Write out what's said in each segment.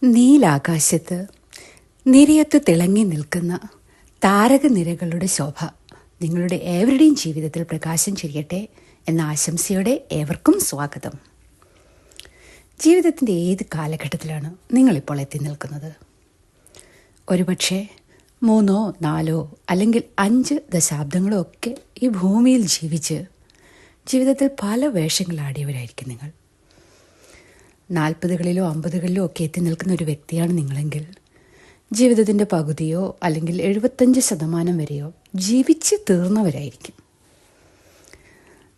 നീലാകാശത്ത് നിരയത്ത് തിളങ്ങി നിൽക്കുന്ന താരകനിരകളുടെ ശോഭ നിങ്ങളുടെ ഏവരുടെയും ജീവിതത്തിൽ പ്രകാശം ചൊരിയട്ടെ എന്ന ആശംസയോടെ ഏവർക്കും സ്വാഗതം. ജീവിതത്തിൻ്റെ ഏത് കാലഘട്ടത്തിലാണ് നിങ്ങളിപ്പോൾ എത്തി നിൽക്കുന്നത്? ഒരുപക്ഷെ 3, 4 അല്ലെങ്കിൽ 5 ദശാബ്ദങ്ങളോ ഒക്കെ ഈ ഭൂമിയിൽ ജീവിച്ച് ജീവിതത്തിൽ പല വേഷങ്ങളാടിയവരായിരിക്കും നിങ്ങൾ. 40കളിലോ 50കളിലോ ഒക്കെ എത്തി നിൽക്കുന്ന ഒരു വ്യക്തിയാണ് നിങ്ങളെങ്കിൽ ജീവിതത്തിൻ്റെ പകുതിയോ അല്ലെങ്കിൽ 75% വരെയോ ജീവിച്ച് തീർന്നവരായിരിക്കും.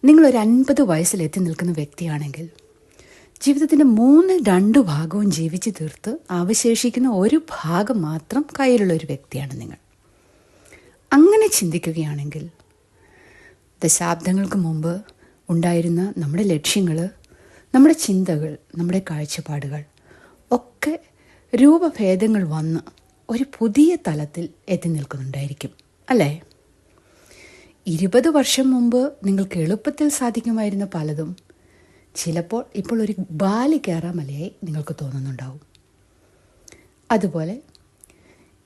നിങ്ങളൊരു 50 വയസ്സിൽ എത്തി നിൽക്കുന്ന വ്യക്തിയാണെങ്കിൽ ജീവിതത്തിൻ്റെ 2 ഭാഗവും ജീവിച്ച് തീർത്ത് അവശേഷിക്കുന്ന ഒരു ഭാഗം മാത്രം കയ്യിലുള്ള ഒരു വ്യക്തിയാണ് നിങ്ങൾ. അങ്ങനെ ചിന്തിക്കുകയാണെങ്കിൽ ദശാബ്ദങ്ങൾക്ക് മുമ്പ് ഉണ്ടായിരുന്ന നമ്മുടെ ലക്ഷ്യങ്ങൾ, നമ്മുടെ ചിന്തകൾ, നമ്മുടെ കാഴ്ചപ്പാടുകൾ ഒക്കെ രൂപഭേദങ്ങൾ വന്ന് ഒരു പുതിയ തലത്തിൽ എത്തി നിൽക്കുന്നുണ്ടായിരിക്കും, അല്ലേ? 20 വർഷം മുമ്പ് നിങ്ങൾക്ക് എളുപ്പത്തിൽ സാധിക്കുമായിരുന്ന പലതും ചിലപ്പോൾ ഇപ്പോൾ ഒരു ബാലികേറാമലയായി നിങ്ങൾക്ക് തോന്നുന്നുണ്ടാവും. അതുപോലെ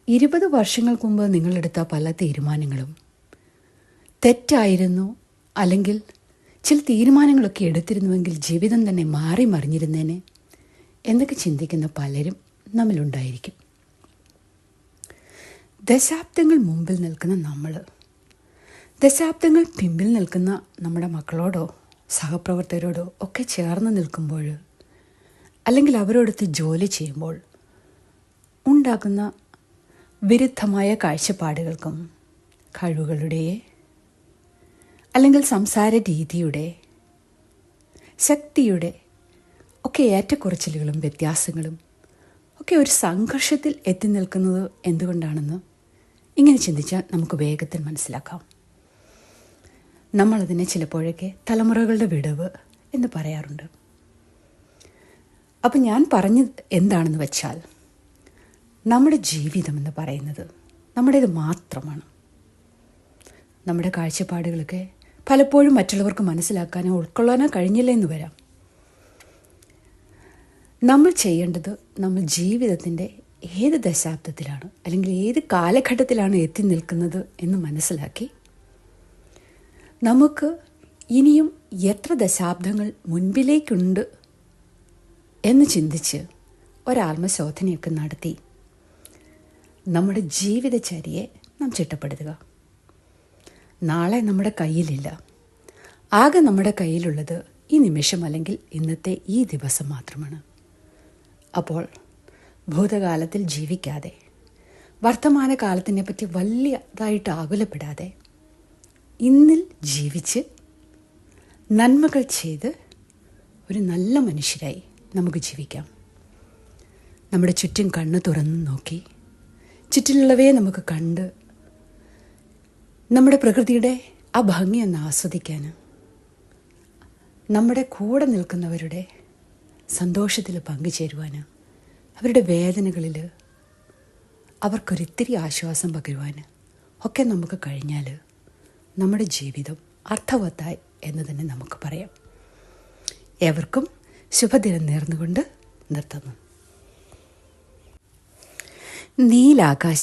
20 വർഷങ്ങൾക്ക് മുമ്പ് നിങ്ങളെടുത്ത പല തീരുമാനങ്ങളും തെറ്റായിരുന്നു, അല്ലെങ്കിൽ ചില തീരുമാനങ്ങളൊക്കെ എടുത്തിരുന്നുവെങ്കിൽ ജീവിതം തന്നെ മാറി മറിഞ്ഞിരുന്നേനെ എന്നൊക്കെ ചിന്തിക്കുന്ന പലരും നമ്മളുണ്ടായിരിക്കും. ദശാബ്ദങ്ങൾ മുമ്പിൽ നിൽക്കുന്ന നമ്മൾ, ദശാബ്ദങ്ങൾ പിമ്പിൽ നിൽക്കുന്ന നമ്മുടെ മക്കളോടോ സഹപ്രവർത്തകരോടോ ഒക്കെ ചേർന്ന് നിൽക്കുമ്പോൾ, അല്ലെങ്കിൽ അവരോടൊത്ത് ജോലി ചെയ്യുമ്പോൾ ഉണ്ടാകുന്ന വിരുദ്ധമായ കാഴ്ചപ്പാടുകൾക്കും കഴിവുകളുടെ അല്ലെങ്കിൽ സംസാര രീതിയുടെ, ശക്തിയുടെ ഒക്കെ ഏറ്റക്കുറച്ചിലുകളും വ്യത്യാസങ്ങളും ഒക്കെ ഒരു സംഘർഷത്തിൽ എത്തി നിൽക്കുന്നത് എന്തുകൊണ്ടാണെന്ന് ഇങ്ങനെ ചിന്തിച്ചാൽ നമുക്ക് വേഗത്തിൽ മനസ്സിലാക്കാം. നമ്മളതിനെ ചിലപ്പോഴൊക്കെ തലമുറകളുടെ വിടവ് എന്ന് പറയാറുണ്ട്. അപ്പം ഞാൻ പറഞ്ഞത് എന്താണെന്ന് വെച്ചാൽ, നമ്മുടെ ജീവിതം എന്ന് പറയുന്നത് നമ്മുടേത് മാത്രമാണ്. നമ്മുടെ കാഴ്ചപ്പാടുകളൊക്കെ പലപ്പോഴും മറ്റുള്ളവർക്ക് മനസ്സിലാക്കാനോ ഉൾക്കൊള്ളാനോ കഴിഞ്ഞില്ല എന്ന് വരാം. നമ്മൾ ചെയ്യേണ്ടത്, നമ്മൾ ജീവിതത്തിൻ്റെ ഏത് ദശാബ്ദത്തിലാണ് അല്ലെങ്കിൽ ഏത് കാലഘട്ടത്തിലാണ് എത്തി നിൽക്കുന്നത് എന്ന് മനസ്സിലാക്കി നമുക്ക് ഇനിയും എത്ര ദശാബ്ദങ്ങൾ മുൻപിലേക്കുണ്ട് എന്ന് ചിന്തിച്ച് ഒരാത്മശോധനയൊക്കെ നടത്തി നമ്മുടെ ജീവിതചര്യയെ നാം ചിട്ടപ്പെടുത്തുക. നാളെ നമ്മുടെ കയ്യിലില്ല. ആകെ നമ്മുടെ കയ്യിലുള്ളത് ഈ നിമിഷം അല്ലെങ്കിൽ ഇന്നത്തെ ഈ ദിവസം മാത്രമാണ്. അപ്പോൾ ഭൂതകാലത്തിൽ ജീവിക്കാതെ, വർത്തമാനകാലത്തിനെ പറ്റി വലിയതായിട്ട് ആകുലപ്പെടാതെ, ഇന്നിൽ ജീവിച്ച് നന്മകൾ ചെയ്ത് ഒരു നല്ല മനുഷ്യരായി നമുക്ക് ജീവിക്കാം. നമ്മുടെ ചുറ്റും കണ്ണ് തുറന്ന് നോക്കി ചുറ്റിലുള്ളവയെ നമുക്ക് കണ്ട് നമ്മുടെ പ്രകൃതിയുടെ ആ ഭംഗിയൊന്ന് ആസ്വദിക്കാൻ, നമ്മുടെ കൂടെ നിൽക്കുന്നവരുടെ സന്തോഷത്തിൽ പങ്കുചേരുവാൻ, അവരുടെ വേദനകളിൽ അവർക്കൊരിത്തിരി ആശ്വാസം പകരുവാൻ ഒക്കെ നമുക്ക് കഴിഞ്ഞാൽ നമ്മുടെ ജീവിതം അർത്ഥവത്തായി എന്ന് തന്നെ നമുക്ക് പറയാം. ഏവർക്കും ശുഭദിനം നേർന്നുകൊണ്ട് നിർത്തുന്നു. നീലാകാശം